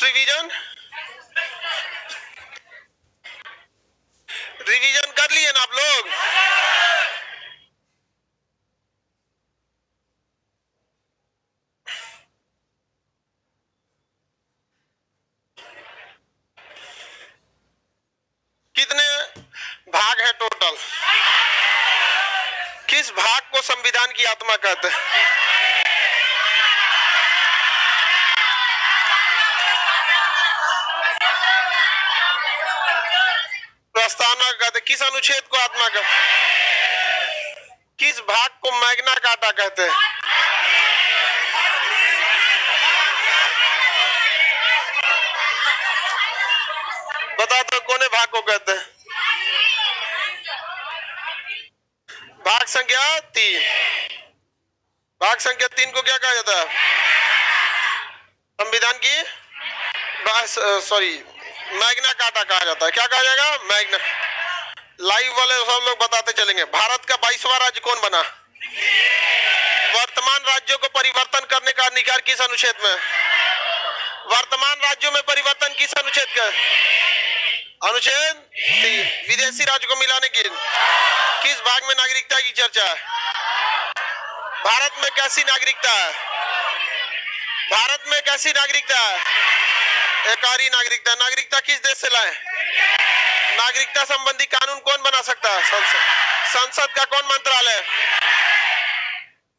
Revision revision कर लिए ना आप लोग? कितने भाग हैं टोटल? किस भाग को संविधान की आत्मा कहते हैं? प्रस्तावना कहते हैं। किस अनुच्छेद को आत्मा कहते हैं? किस भाग को मैग्ना कार्टा कहते हैं? बता दो कोने भाग को कहते हैं? भाग संख्या 3। भाग संख्या 3 को क्या कहा जाता है? संविधान की सॉरी मैग्ना कार्टा कहा जाता है। क्या कहा जाएगा? मैग्ना। लाइव वाले सब लोग बताते चलेंगे। भारत का 22वां राज्य कौन बना? वर्तमान राज्यों को परिवर्तन करने का अधिकार किस अनुच्छेद में? वर्तमान राज्यों में परिवर्तन किस अनुच्छेद का? अनुच्छेद 3। विदेशी राज्य को मिलाने की किस भाग में नागरिकता की चर्चा है? भारत में कैसी नागरिकता है? भारत में कैसी नागरिकता है? एकारी नागरिकता। नागरिकता किस देश से लाए? नागरिकता संबंधी कानून कौन बना सकता है? संसद का कौन मंत्रालय?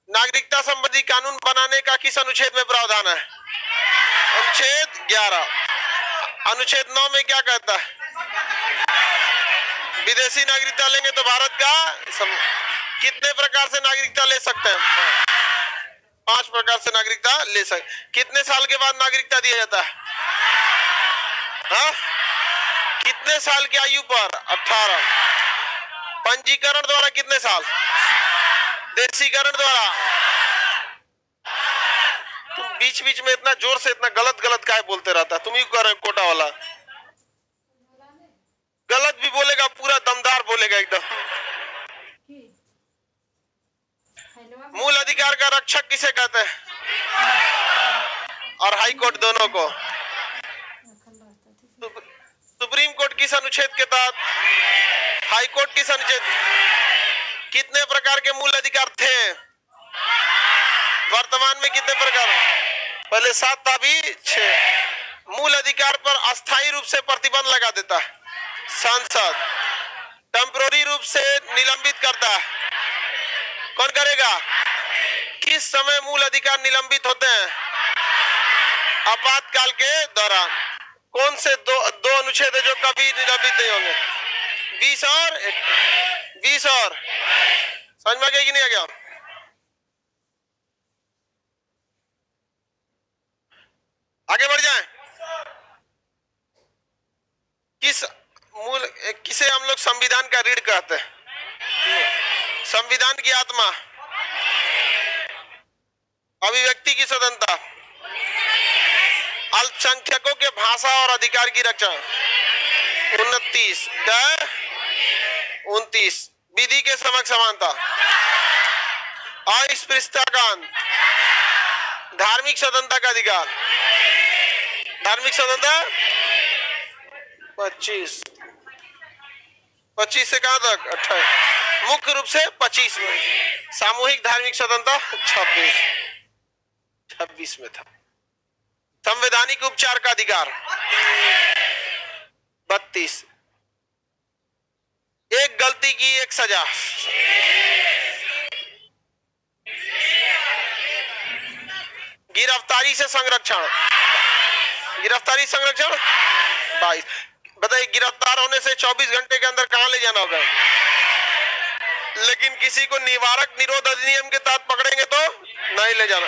नागरिकता संबंधी कानून बनाने का किस अनुच्छेद में प्रावधान है? अनुच्छेद 11। अनुच्छेद 9 में क्या कहता है? विदेशी नागरिकता लेंगे तो भारत का कितने प्रकार से नागरिकता ले सकते हैं? 5 प्रकार से नागरिकता ले सकते। कितने साल के बाद नागरिकता दिया जाता है? हाँ? कितने साल की आयु पर? 18। पंजीकरण द्वारा कितने साल? देशीकरण द्वारा। तुम बीच बीच में इतना जोर से इतना गलत गलत काहे बोलते रहता है? तुम ही कर रहे हो कोटा वाला। गलत भी बोलेगा, पूरा दमदार बोलेगा एकदम। मूल अधिकार का रक्षक किसे कहते हैं? और हाई कोर्ट दोनों को? सुप्रीम कोर्ट किस अनुच्छेद के तहत? हाई कोर्ट किस अनुच्छेद? कितने प्रकार के मूल अधिकार थे? वर्तमान में कितने प्रकार? पहले 7 था, अभी 6। मूल अधिकार पर अस्थायी रूप से प्रतिबंध लगा देता है संसद। टेम्पोररी रूप से निलंबित करता है कौन करेगा? किस समय मूल अधिकार निलंबित होते हैं? आपातकाल के दौरान। कौन से दो अनुच्छेद है जो कभी निलंबित नहीं होंगे? 20 और 20 और समझ में आ गया कि नहीं आ गया? आगे बढ़ जाएं। किसे हम लोग संविधान का रीढ़ कहते हैं? संविधान की आत्मा, अभिव्यक्ति की स्वतंत्रता, अल्पसंख्यकों के भाषा और अधिकार की रक्षा, 29 विधि के समक्ष समानता, अस्पृश्यता का अंत, धार्मिक स्वतंत्रता का अधिकार, धार्मिक स्वतंत्रता 25 से कहां तक? 28। मुख्य रूप से 25 में। सामूहिक धार्मिक स्वतंत्रता 26 में था। संवैधानिक उपचार का अधिकार 32। एक गलती की एक सजा, गिरफ्तारी से संरक्षण, गिरफ्तारी संरक्षण 22। बताइए, गिरफ्तार होने से 24 घंटे के अंदर कहां ले जाना होगा? लेकिन किसी को निवारक निरोध अधिनियम के तहत पकड़ेंगे तो नहीं ले जाना।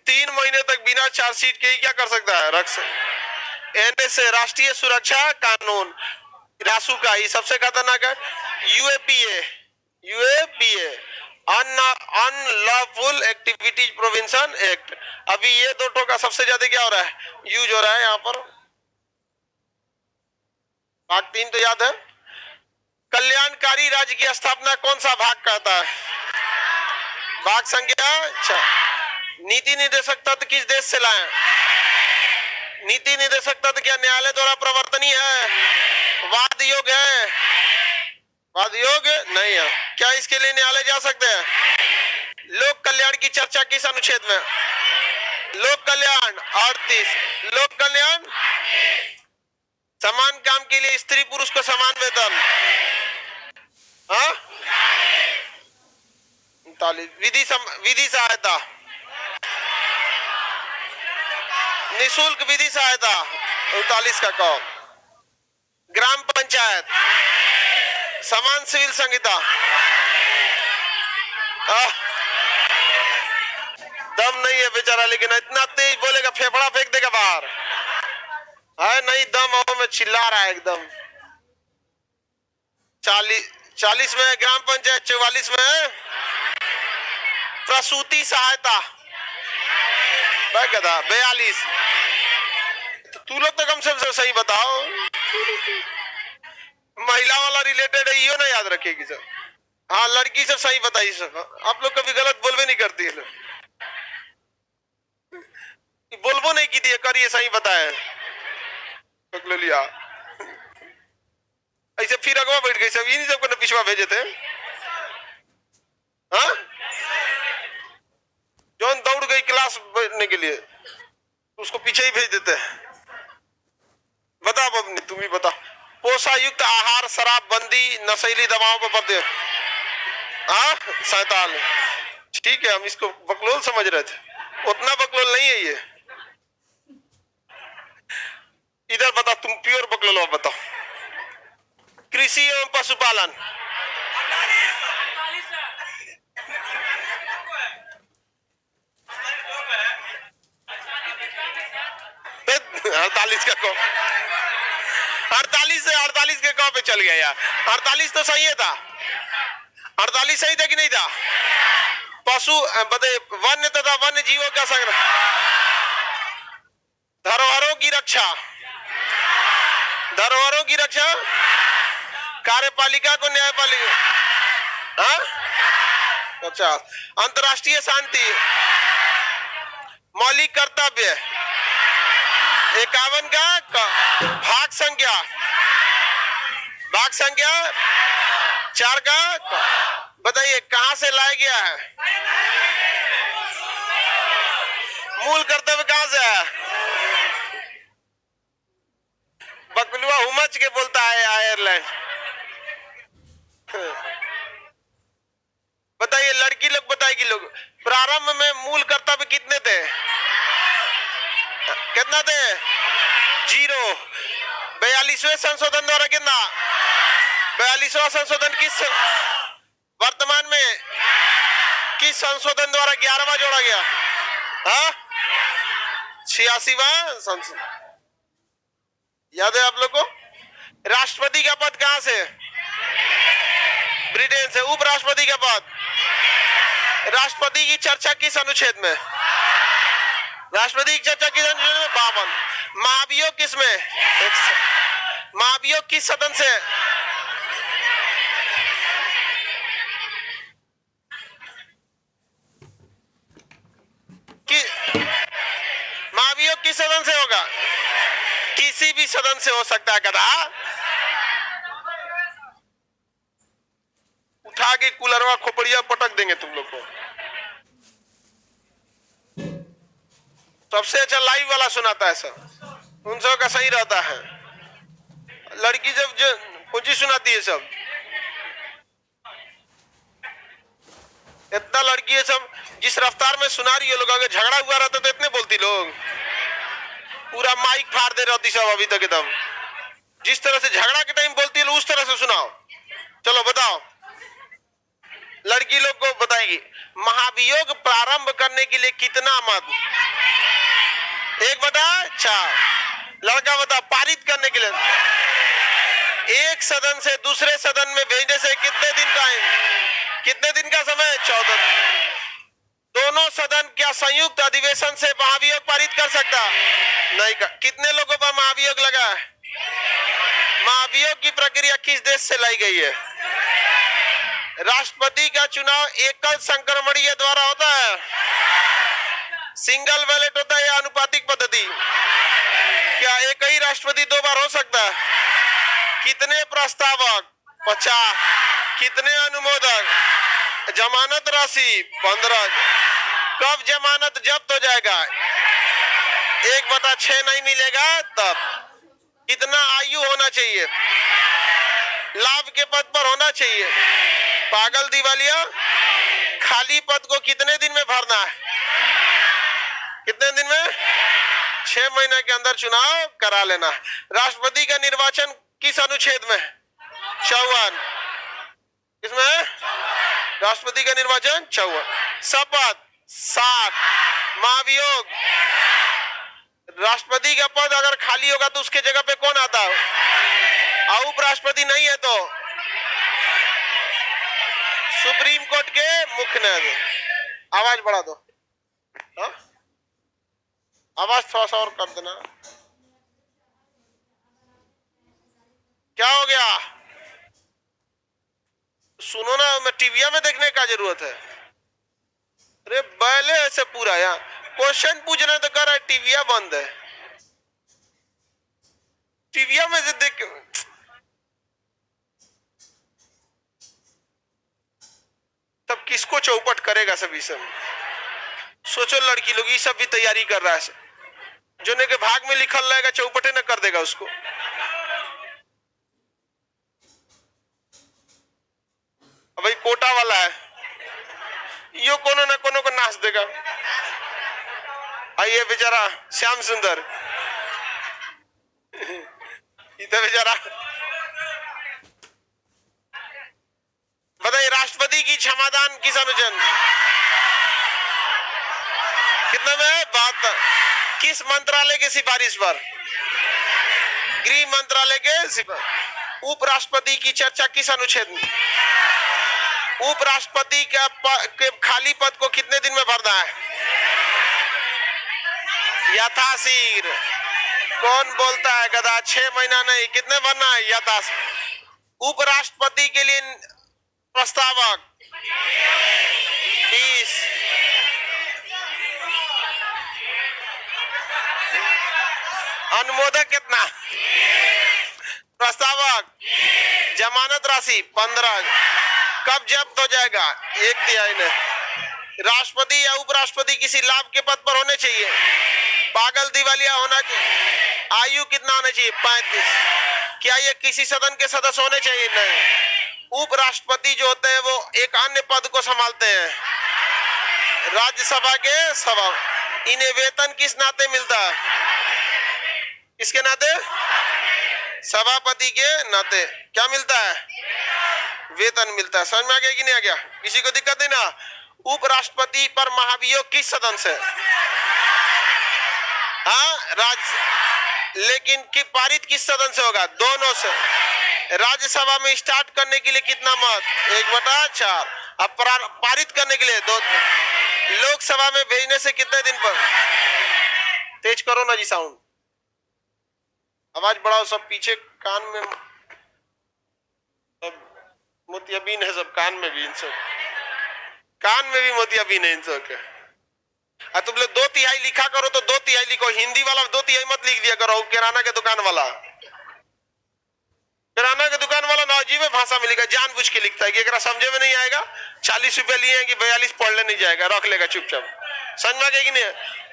3 महीने तक बिना चार्जशीट के ही क्या कर सकता है? रख सकता। एनएसए, राष्ट्रीय सुरक्षा कानून, रासू का ही सबसे खतरनाक है। UAPA unlawful activities prevention act. अभी ये 2 का सबसे ज्यादा क्या हो रहा है? यूज हो रहा है यहाँ पर। भाग 3 तो याद है। कल्याणकारी राज्य की स्थापना कौन सा भाग कहता है? भाग संख्या 6। नीति निर्देशक तत्व किस देश से लाए? नीति निर्देशक तत्व क्या न्यायालय द्वारा प्रवर्तनीय है? वाद योग्य है? वाद योग्य नहीं है। क्या इसके लिए न्यायालय जा सकते हैं? लोक कल्याण की चर्चा किस अनुच्छेद में? लोक कल्याण 38। लोक कल्याण समान काम के लिए स्त्री पुरुष को समान वेतन। हाँ, विधि सहायता, निशुल्क विधि सहायता 39 का कौ। ग्राम पंचायत, समान सिविल संहिता। दम नहीं है बेचारा, लेकिन इतना तेज बोलेगा फेफड़ा फेंक देगा बाहर। है नहीं दम, और में चिल्ला रहा है एकदम। 40 में ग्राम पंचायत, 44 में प्रसूति सहायता, 42। तो तू लोग तो कम से सही बताओ, महिला वाला रिलेटेड है, यो ना याद रखेगी सर। हाँ, लड़की सब सही बताइए सब। आप लोग कभी गलत बोलवे नहीं करती है, बोलबो नहीं की थी करिए सही बताए पकड़ लिया। ऐसे फिर अगवा बैठ गई सब, इन्हीं सबको न पिछवा भेजे थे। हाँ, जौन दौड़ गई क्लास बैठने के लिए उसको पीछे ही भेज देते हैं। बता बबनी, तुम ही बता। पोषायुक्त आहार, शराब बंदी, नशीली दवाओं पर प्रतिबंध। हाँ, 47। ठीक है, हम इसको बकलोल समझ रहे थे, उतना बकलोल नहीं है ये। इधर बता, तुम प्योर बकलोल बताओ। कृषि एवं पशुपालन, 48 का कौ। 48 से 48 के कौ पे चल गया यार। 48 तो सही है था, 48 सही था कि नहीं था? पशु वन्य तथा वन्य जीवों का संग्रह, धरोहरों की रक्षा, धरोहरों की रक्षा, कार्यपालिका को न्यायपालिका। हाँ, 50। अंतर्राष्ट्रीय शांति, मौलिक कर्तव्य, 51 का भाग संख्या, भाग संख्या 4 का बताइए कहां से लाया गया है? मूल कर्तव्य कहां से है? बकलुआ हुमच के बोलता है आयरलैंड। बताइए लड़की लोग बताएगी लोग, प्रारंभ में मूल कर्तव्य कितने थे? कितना थे? 0। 42वें संशोधन द्वारा कितना? 42वां संशोधन किस वर्तमान में किस संशोधन द्वारा 11वां जोड़ा गया? हाँ, 86वां संशोधन। याद है आप लोग को? राष्ट्रपति का पद कहां से? ब्रिटेन से। उपराष्ट्रपति का पद, राष्ट्रपति की चर्चा किस अनुच्छेद में? राष्ट्रपति की चर्चा किस अनुच्छेद में? 52। महाभियोग किस में? महाभियोग किस सदन से? महाभियोग किस सदन से होगा? किसी भी सदन से हो सकता है। कदा उठा के कूलरवा खोपड़िया पटक देंगे तुम लोग को। सबसे अच्छा लाइव वाला सुनाता है सर, उन सब का सही रहता है। लड़की जब जो कुछ सुनाती है सब, इतना लड़की है सब जिस रफ्तार में सुना रही है लोग, अगर झगड़ा हुआ रहता तो इतने बोलती लोग, पूरा माइक फाड़ दे रहती सब अभी तक एकदम। जिस तरह से झगड़ा के टाइम बोलती है उस तरह से सुनाओ। चलो बताओ, लड़की लोग को बताएंगी महाभियोग प्रारंभ करने के लिए कितना मत? 1 बटा 4। लड़का बता पारित करने के लिए एक सदन से दूसरे सदन में भेजने से कितने दिन टाइम? कितने दिन का समय? 14। दोनों सदन क्या संयुक्त अधिवेशन से महाभियोग पारित कर सकता? नहीं कर। कितने लोगों पर महाभियोग लगा है? महाभियोग की प्रक्रिया किस देश से लाई गई है? राष्ट्रपति का चुनाव एकल संक्रमणीय द्वारा होता है, सिंगल बैलेट होता है या अनुपातिक पद्धति? क्या एक ही राष्ट्रपति 2 बार हो सकता है? कितने प्रस्तावक? 50। कितने अनुमोदक? जमानत राशि 15। कब जमानत जब्त हो जाएगा? 1/6 नहीं मिलेगा तब। कितना आयु होना चाहिए? लाभ के पद पर होना चाहिए। पागल दिवालिया, खाली पद को कितने दिन में भरना है? कितने दिन में? 6 महीने के अंदर चुनाव करा लेना। राष्ट्रपति का निर्वाचन किस अनुच्छेद में? 54। किसमें? राष्ट्रपति का निर्वाचन 54। शपथ 60। महाभियोग, राष्ट्रपति का पद अगर खाली होगा तो उसके जगह पे कौन आता है? और उपराष्ट्रपति नहीं है तो सुप्रीम कोर्ट के मुख्य न्यायाधीश। आवाज बढ़ा दो। हा? आवाज थोड़ा सा और कर देना। क्या हो गया? सुनो ना, मैं टीवीया में देखने का जरूरत है। अरे बैले ऐसे पूरा यहाँ क्वेश्चन पूछना तो कर रहा है, टीवीया बंद है। टीवीया में से देख तब किसको चौपट करेगा? सभी सब सोचो, लड़की लोग ये सब भी तैयारी कर रहा है। जो ने के भाग में लिखल रहेगा चौपटे न कर देगा उसको। भाई कोटा वाला है, यो कोनो न कोनो को नाच देगा। आइए बेचारा श्याम सुंदर, इधर बेचारा। बताइए, राष्ट्रपति की क्षमादान किस अनुच्छेद? कितने में? 72। किस मंत्रालय की सिफारिश पर? गृह मंत्रालय के सिफारिश। उपराष्ट्रपति की चर्चा किस अनुच्छेद में? उपराष्ट्रपति के खाली पद को कितने दिन में भरना है? यथाशीघ्र। कौन बोलता है गधा? 6 महीना नहीं, कितने भरना है? यथाशीघ्र। उपराष्ट्रपति के लिए प्रस्तावक 20। अनुमोदक कितना? प्रस्तावक। जमानत राशि 15। कब जब्त हो जाएगा? 1/3 में। राष्ट्रपति या उपराष्ट्रपति किसी लाभ के पद पर होने चाहिए। पागल दिवालिया होना चाहिए। आयु कितना होना चाहिए? 35। क्या ये किसी सदन के सदस्य होने चाहिए? नहीं। उपराष्ट्रपति जो होते हैं वो एक अन्य पद को संभालते हैं, राज्यसभा के सभा। इन्हें वेतन किस नाते मिलता है? किसके नाते? सभापति के नाते। क्या मिलता है? वेतन मिलता है। समझ में आ गया कि नहीं आ गया? किसी को दिक्कत नहीं ना? उपराष्ट्रपति पर महाभियोग किस सदन से? हाँ, लेकिन कि पारित किस सदन से होगा? दोनों से। राज्यसभा में स्टार्ट करने के लिए कितना मत? 1/4। अब पारित करने के लिए 2। लोकसभा में भेजने से कितने दिन पर? तेज करो ना जी साउंड, आवाज बढ़ाओ। सब पीछे कान में सब मोतियाबिंद है, सब कान में भी, इन सब कान में भी मोतियाबिंद है इन सब के। तुम लोग 2/3 लिखा करो तो 2/3 लिखो। हिंदी वाला 2/3 मत लिख दिया करो। किराना के दुकान वाला, किराना के दुकान वाला ना अजीब भाषा में लिखा, जानबूझ के लिखता है कि एकरा समझे में नहीं आएगा। 40 रुपया लिए हैं कि 42 पढ़ ले नहीं जाएगा, रख लेगा चुपचाप। समझ में आ गया कि नहीं?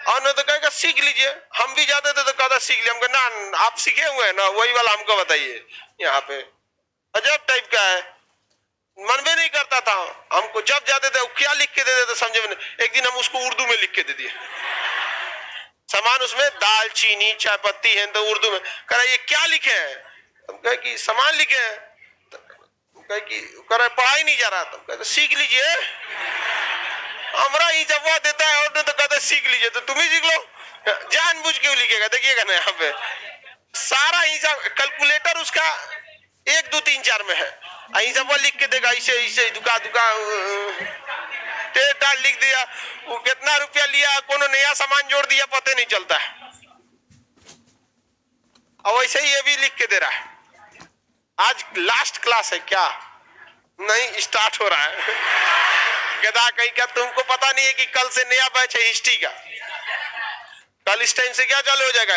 और न तो कहेगा सीख लीजिए। हम भी जाते थे तो कहता सीख लिया। हमको ना, आप सीखे हुए हैं ना, वही वाला हमको बताइए। यहाँ पे अजब टाइप का है, मन में नहीं करता था। हमको जब जाते थे क्या लिख के दे देते समझे में नहीं। एक दिन हम उसको उर्दू में लिख के दे दिए सामान, उसमें दाल चीनी चाय पत्ती है तो उर्दू में। कह रहा ये क्या लिखे हैं? हम कहे कि सामान लिखे हैं। कहे कि पढ़ाई नहीं जा रहा। तो कहते सीख लीजिए। हमारा ही जवाब देता है और तो कहते सीख लीजिए। तो तुम ही सीख लो। जानबूझ के लिखेगा, देखिएगा ना यहाँ पे सारा हिसाब कैलकुलेटर उसका 1 2 3 4 में है। हिसाब लिख के देगा ऐसे ऐसे दुका दुका डाल लिख दिया। वो कितना रुपया लिया, कोनो नया सामान जोड़ दिया, पता नहीं चलता है। और वैसे ही ये भी लिख के दे रहा है। आज लास्ट क्लास है क्या? नहीं, स्टार्ट हो रहा है। गधा कहीं का, तुमको पता नहीं है कि कल से नया बैच है हिस्ट्री का। कल इस टाइम से क्या चालू हो जाएगा?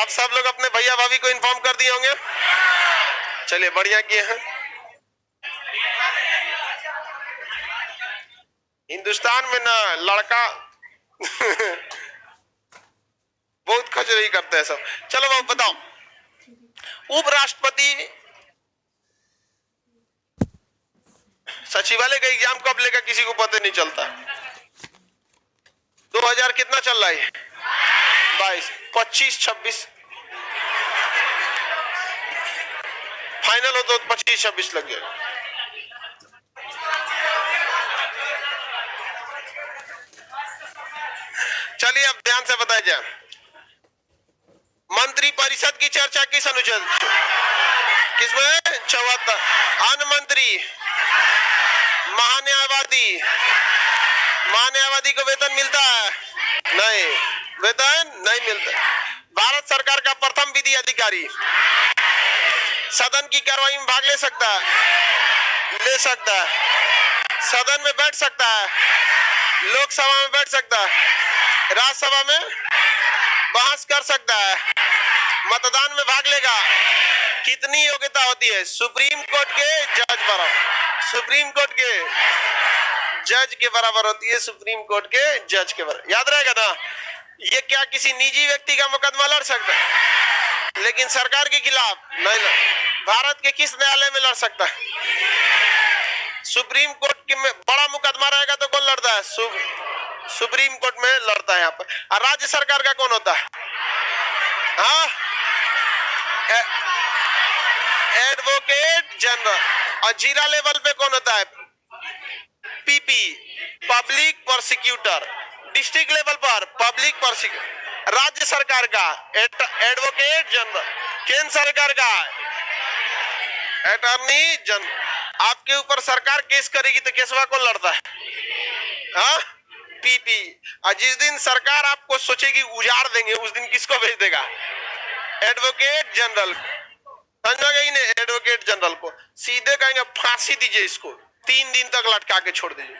आप सब लोग अपने भैया भाभी को इन्फॉर्म कर दिए होंगे। चलिए बढ़िया किए हैं। हिंदुस्तान में ना लड़का बहुत खचरई करते हैं सब। चलो बाबू बताओ, उपराष्ट्रपति सचिवालय का एग्जाम कब लेगा किसी को पता नहीं चलता। 2000 कितना चल रहा है? 22, 25, 26 फाइनल हो तो 25, 26 लग जाएगा। चलिए अब ध्यान से बताया जाए, मंत्री परिषद की चर्चा किस अनुच्छेद? किसमें? 74। अन्य मंत्री, महान्यायवादी, महान्यायवादी को वेतन मिलता है? नहीं, वेतन नहीं मिलता। भारत सरकार का प्रथम विधि अधिकारी सदन की कार्रवाई में भाग ले सकता है? ले सकता है। सदन में बैठ सकता है, लोकसभा में बैठ सकता है, राज्यसभा में बहस कर सकता है, मतदान में भाग लेगा। कितनी योग्यता होती है? सुप्रीम कोर्ट के जज बराबर, सुप्रीम कोर्ट के जज के बराबर होती है, सुप्रीम कोर्ट के जज के बराबर। याद रहेगा ना? ये क्या किसी निजी व्यक्ति का मुकदमा लड़ सकता है, लेकिन सरकार के खिलाफ नहीं लड़। भारत के किस न्यायालय में लड़ सकता है? सुप्रीम कोर्ट के में बड़ा मुकदमा रहेगा तो कौन लड़ता है? सुप्रीम कोर्ट में लड़ता है यहाँ पर। और राज्य सरकार का कौन होता है? हाँ, एडवोकेट जनरल। और जिला लेवल पे कौन होता है? PP, public prosecutor. District level पर पब्लिक प्रोसिक्यूटर। राज्य सरकार का एडवोकेट जनरल। केंद्र सरकार का अटॉर्नी जनरल। आपके ऊपर सरकार केस करेगी तो केसवा कौन लड़ता है? हाँ, पीपी। और जिस दिन सरकार आपको सोचेगी उजाड़ देंगे, उस दिन किसको भेज देगा? Advocate general. समझोगे ही नहीं? एडवोकेट जनरल को सीधे कहेंगे फांसी दीजिए, इसको 3 दिन तक लटका के छोड़ दीजिए।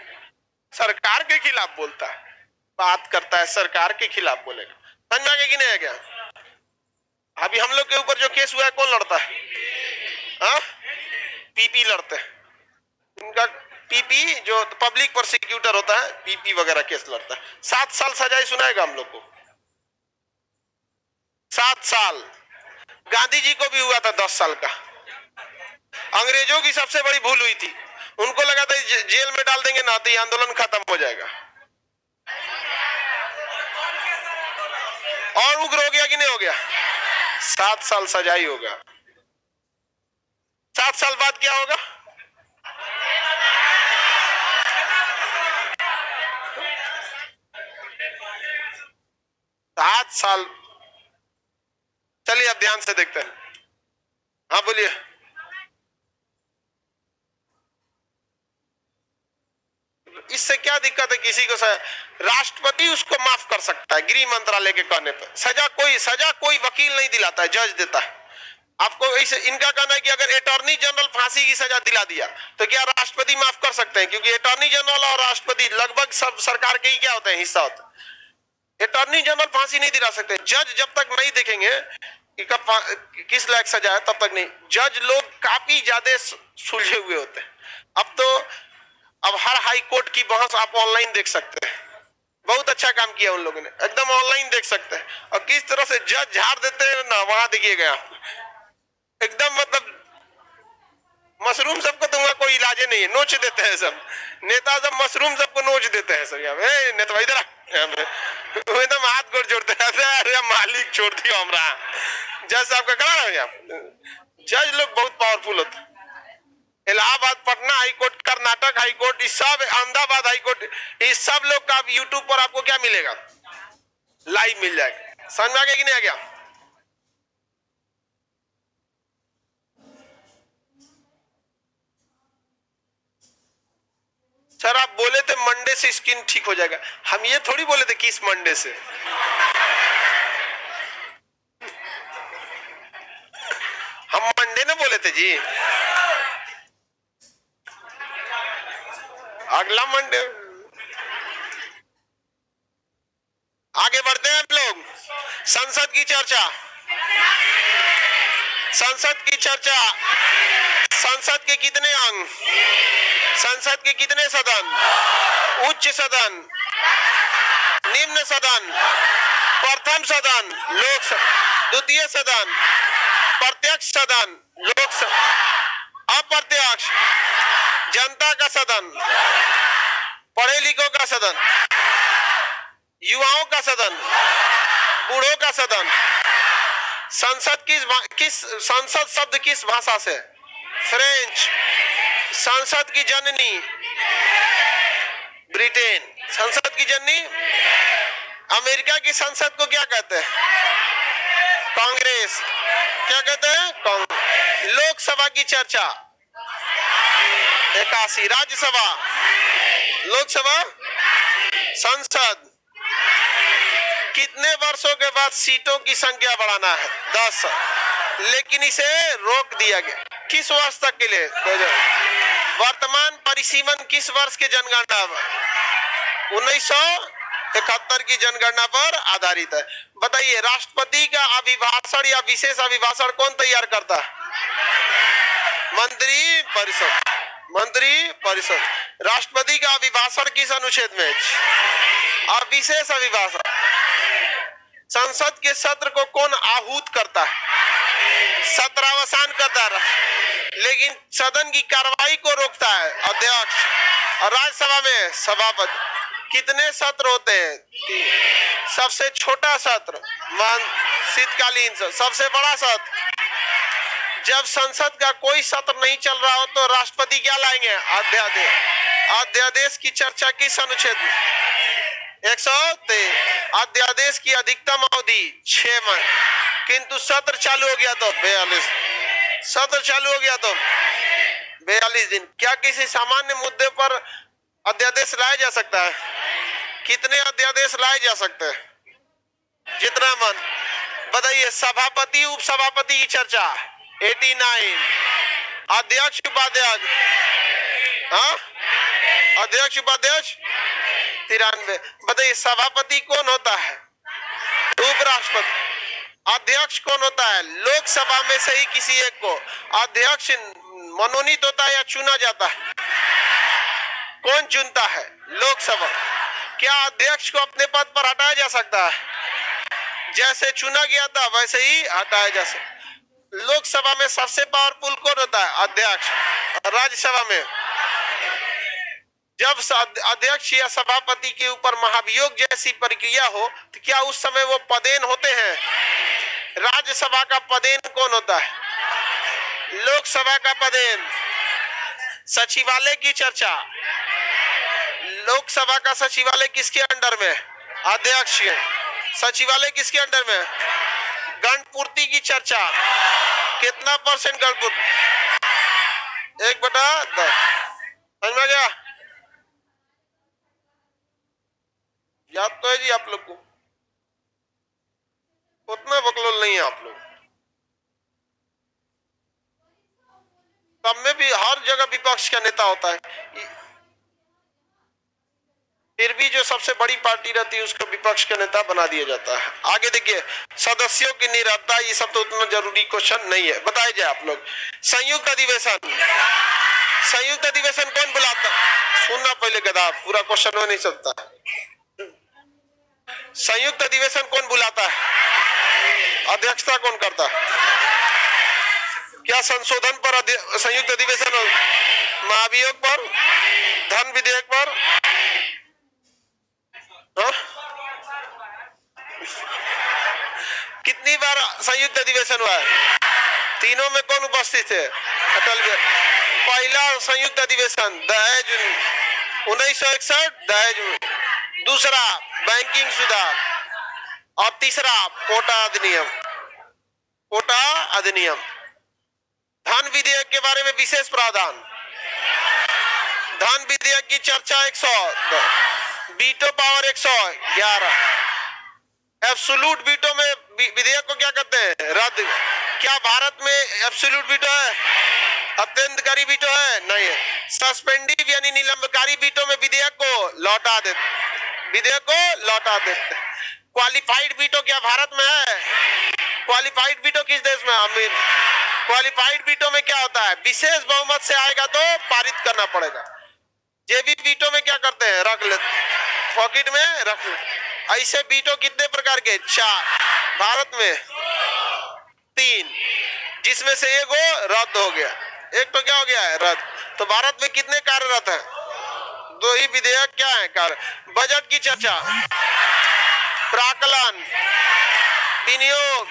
सरकार के खिलाफ बोलता है, बात करता है, सरकार के खिलाफ बोलेगा। समझोगे कि नहीं है क्या? अभी हम लोग के ऊपर जो केस हुआ है कौन लड़ता है? हाँ, पीपी लड़ते हैं। उनका पीपी जो पब्लिक प्रोसिक्यूटर होता है, पीपी वगैरह केस लड़ता है। 7 साल सजाए सुनाएगा हम लोग को, 7 साल। गांधी जी को भी हुआ था 10 साल का। अंग्रेजों की सबसे बड़ी भूल हुई थी, उनको लगा था जेल में डाल देंगे ना तो ये आंदोलन खत्म हो जाएगा। और उग्र हो गया कि नहीं हो गया? 7 साल सजाई होगा। 7 साल बाद क्या होगा? सात साल। चलिए अब ध्यान से देखते हैं। हाँ बोलिए। इससे क्या दिक्कत है किसी को? राष्ट्रपति उसको माफ कर सकता है गृह मंत्रालय के कहने पर। सजा कोई वकील नहीं दिलाता है, जज देता है। आपको इसे इनका कहना है कि अगर अटॉर्नी जनरल फांसी की सजा दिला दिया तो क्या राष्ट्रपति माफ कर सकते हैं? क्योंकि अटॉर्नी जनरल और राष्ट्रपति लगभग सब सरकार के ही क्या होते हैं, हिस्सा होता है। अटॉर्नी जनरल फांसी नहीं दिला सकते। जज जब तक नहीं देखेंगे कि किस लायक सजा है तब तक नहीं। जज लोग काफी ज्यादा सुलझे हुए होते हैं। अब हर हाई कोर्ट की बहस आप ऑनलाइन देख सकते हैं। बहुत अच्छा काम किया उन लोगों ने, एकदम ऑनलाइन देख सकते हैं। और किस तरह से जज झाड़ देते हैं ना, वहां देखिएगा आप एकदम, मतलब मशरूम सबको तो वहां कोई इलाजे नहीं है, नोच देते हैं सब नेता, सब मशरूम सबको नोच देते हैं सब। यहाँ नेता इधर एकदम हाथ गोड़ जोड़ते हैं, अरे मालिक छोड़ दियो हमरा। जज साहब का करा रहा है। जज लोग बहुत पावरफुल होते हैं। Allahabad, Patna high court, Karnataka high court, इस सब, अहमदाबाद हाई कोर्ट, इस सब लोग का यूट्यूब पर आपको क्या मिलेगा? लाइव मिल जाएगा। समझ में आ गया कि नहीं आ गया? सर आप बोले थे मंडे से स्किन ठीक हो जाएगा, हम ये थोड़ी बोले थे कि इस मंडे से। हम मंडे ने बोले थे जी, अगला मंडे। आगे बढ़ते हैं हम लोग। संसद की चर्चा, संसद की चर्चा। संसद के कितने अंग, संसद के कितने सदन? उच्च सदन, निम्न सदन, प्रथम सदन लोकसभा, द्वितीय सदन, प्रत्यक्ष सदन लोकसभा, अप्रत्यक्ष, जनता का सदन, पढ़े लिखों का सदन, युवाओं का सदन, बूढ़ों का सदन। संसद किस संसद शब्द किस भाषा से? फ्रेंच। संसद की जननी ब्रिटेन। संसद की जननी अमेरिका की संसद को क्या कहते हैं? कांग्रेस। क्या कहते हैं? कांग्रेस। लोकसभा की चर्चा 81, राज्यसभा, लोकसभा, संसद। कितने वर्षों के बाद सीटों की संख्या बढ़ाना है? 10, लेकिन इसे रोक दिया गया। किस वर्ष तक के लिए? 2000। वर्तमान परिसीमन किस वर्ष के जनगणना 1971 की जनगणना पर आधारित है। बताइए, राष्ट्रपति का अभिभाषण या विशेष अभिभाषण कौन तैयार करता है? मंत्री परिषद। मंत्री परिषद। राष्ट्रपति का अभिभाषण किस अनुच्छेद में? और विशेष अभिभाषण संसद के सत्र को कौन आहूत करता है? सत्रावसान करता है, लेकिन सदन की कार्रवाई को रोकता है अध्यक्ष। और राज्यसभा में सभापति। कितने सत्र होते हैं? 3। सबसे छोटा सत्र शीतकालीन सत्र, सबसे बड़ा सत्र जब संसद का कोई सत्र नहीं चल रहा हो तो राष्ट्रपति क्या लाएंगे? अध्यादेश। अध्यादेश की चर्चा किस अनुच्छेद में? 103। अध्यादेश की अधिकतम अवधि 6 माह, किंतु सत्र चालू हो गया तो 42। सत्र चालू हो गया तो 42 दिन। क्या किसी सामान्य मुद्दे पर अध्यादेश लाया जा सकता है? कितने अध्यादेश लाए जा सकते हैं? जितना मन। बताइए, सभापति उपसभापति की चर्चा 89। अध्यक्ष उपाध्यक्ष, हाँ, अध्यक्ष उपाध्यक्ष 93। बताइए, सभापति कौन होता है? उपराष्ट्रपति। अध्यक्ष कौन होता है? लोकसभा में से ही किसी एक को। अध्यक्ष मनोनीत होता है या चुना जाता है? कौन चुनता है? लोकसभा। क्या अध्यक्ष को अपने पद पर हटाया जा सकता है? जैसे चुना गया था वैसे ही हटाया जा सकता। लोकसभा में सबसे पावरफुल कौन होता है? अध्यक्ष। राज्यसभा में जब अध्यक्ष या सभापति के ऊपर महाभियोग जैसी प्रक्रिया हो तो क्या उस समय वो पदेन होते हैं? राज्यसभा का पदेन कौन होता है? लोकसभा का पदेन। सचिवालय की चर्चा। लोकसभा का सचिवालय किसके अंडर में? अध्यक्ष। सचिवालय किसके अंडर में? गणपूर्ति की चर्चा। कितना % गणपूर्ति? 1/10। समझ में गया? याद तो है जी आप लोग को? उतना बकलोल नहीं है आप लोग। तब में भी हर जगह विपक्ष का नेता होता है, फिर भी जो सबसे बड़ी पार्टी रहती है उसको विपक्ष का नेता बना दिया जाता है। आगे देखिए, सदस्यों की निरंतरता, ये सब तो उतना जरूरी क्वेश्चन नहीं है, बताए जाए आप लोग। संयुक्त अधिवेशन, संयुक्त अधिवेशन कौन बुलाता? सुनना पहले गधा, पूरा क्वेश्चन हो नहीं सकता। संयुक्त अधिवेशन कौन बुलाता है? अध्यक्षता कौन करता है? क्या संशोधन पर संयुक्त अधिवेशन? महाभियोग पर, धन विधेयक पर, कितनी बार संयुक्त अधिवेशन हुआ है? तीनों में कौन उपस्थित है? अटल बिहारी। पहला संयुक्त अधिवेशन दहेज 1961 दहेज में, दूसरा बैंकिंग सुधार, और तीसरा कोटा अधिनियम। कोटा अधिनियम। धन विधेयक के बारे में विशेष प्रावधान। धन विधेयक की चर्चा 100, वीटो पावर 111। एब्सोल्यूट वीटो में विधेयक को क्या कहते हैं? रद्द। क्या भारत में एब्सोल्यूट वीटो है? अत्यंतकारी वीटो है? नहीं है। सस्पेंडिव यानी निलंबकारी वीटो में विधेयक को लौटा देते, विधेयक को लौटा देते। क्वालिफाइड वीटो क्या भारत में है? क्वालिफाइड वीटो किस देश में? अमीर। क्वालिफाइड वीटो में क्या होता है? विशेष बहुमत से आएगा तो पारित करना पड़ेगा। जेबी वीटो में क्या करते हैं? रख ले, पॉकेट में रख ले। ऐसे वीटो कितने प्रकार के? 4। भारत में 3, जिसमें से एक वो रद्द हो गया। एक तो क्या हो गया है? रद्द। तो भारत में कितने कार्यरत हैं? 2 ही विधेयक क्या है? कार्य। बजट की चर्चा, प्राकलन, विनियोग,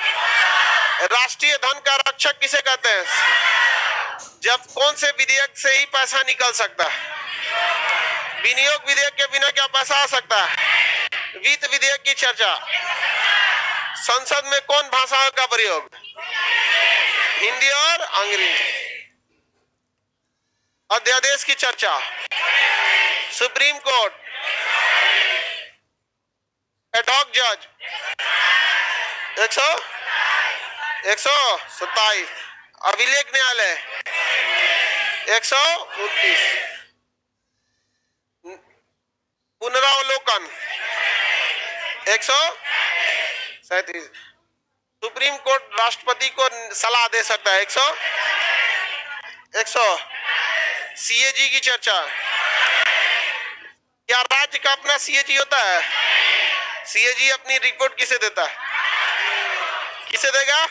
राष्ट्रीय धन का रक्षक किसे कहते हैं? जब कौन से विधेयक से ही पैसा निकल सकता है? विनियोग विधेयक के बिना क्या पैसा आ सकता है? वित्त विधेयक की चर्चा, संसद में कौन भाषाओं का प्रयोग? हिंदी और अंग्रेजी। अध्यादेश की चर्चा, सुप्रीम कोर्ट, एडहॉक जज, 127, अभिलेख न्यायालय 129, पुनरावलोकन 137, सुप्रीम कोर्ट राष्ट्रपति को सलाह दे सकता है 100। सीएजी की चर्चा, क्या राज्य का अपना सीएजी होता है? सीएजी अपनी रिपोर्ट किसे देता है? किसे देगा?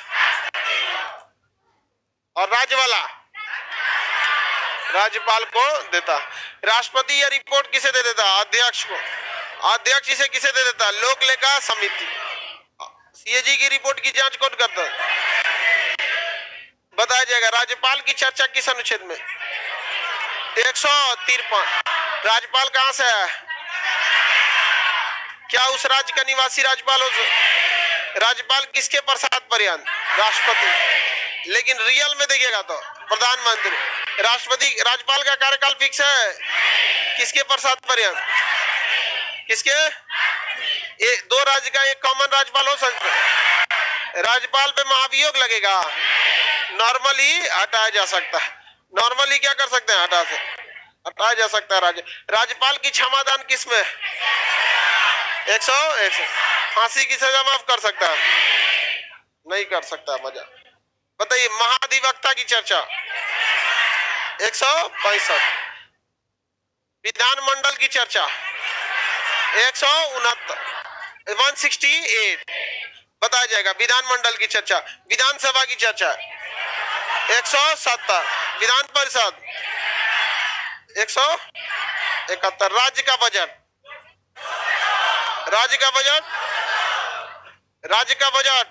और राज्य वाला राज्यपाल को देता। राष्ट्रपति यह रिपोर्ट किसे दे देता? अध्यक्ष को। अध्यक्ष इसे किसे दे देता? लोक लेखा समिति। सीएजी की रिपोर्ट की जांच कौन करता है? बताया जाएगा। राज्यपाल की चर्चा किस अनुच्छेद में? 153। राज्यपाल कहां से है? क्या उस राज्य का निवासी राज्यपाल हो? राज्यपाल किसके प्रसाद पर्यंत? राष्ट्रपति। लेकिन रियल में देखिएगा तो प्रधानमंत्री। राष्ट्रपति, राज्यपाल का कार्यकाल फिक्स है किसके प्रसाद पर्यंत? किसके? एक 2 राज्य का एक कॉमन राज्यपाल हो सकता है। राज्यपाल पे महाभियोग लगेगा, नॉर्मली हटाया जा सकता है। नॉर्मली क्या कर सकते हैं? हटाया जा सकता है। राज्यपाल की क्षमादान किसमें? 100। फांसी की सजा माफ कर सकता है? नहीं कर सकता। मजा बताइए। महाधिवक्ता की चर्चा 165। विधानमंडल की चर्चा 168। बताया जाएगा। विधानमंडल की चर्चा। विधानसभा की चर्चा 170। विधान परिषद 171। राज्य का बजट, राज्य का बजट, राज्य का बजट,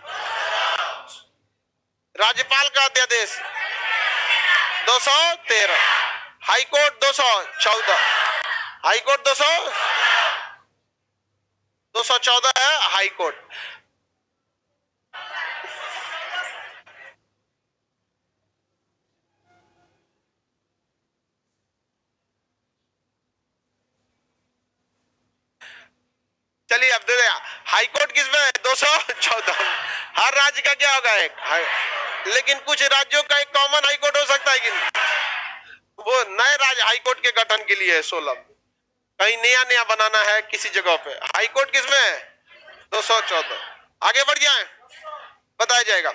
राज्यपाल का अध्यादेश 213। हाईकोर्ट 214। हाईकोर्ट 214 है हाईकोर्ट। चलिए अब दे दे। हाईकोर्ट किसमें है? 214। हर राज्य का क्या होगा? एक। लेकिन कुछ राज्यों का एक कॉमन हाईकोर्ट हो सकता है कि नहीं? वो नए राज्य हाईकोर्ट के गठन के लिए है 16। कहीं नया नया बनाना है किसी जगह पे। हाईकोर्ट किसमें है? 214। आगे बढ़ जाए, बताया जाएगा।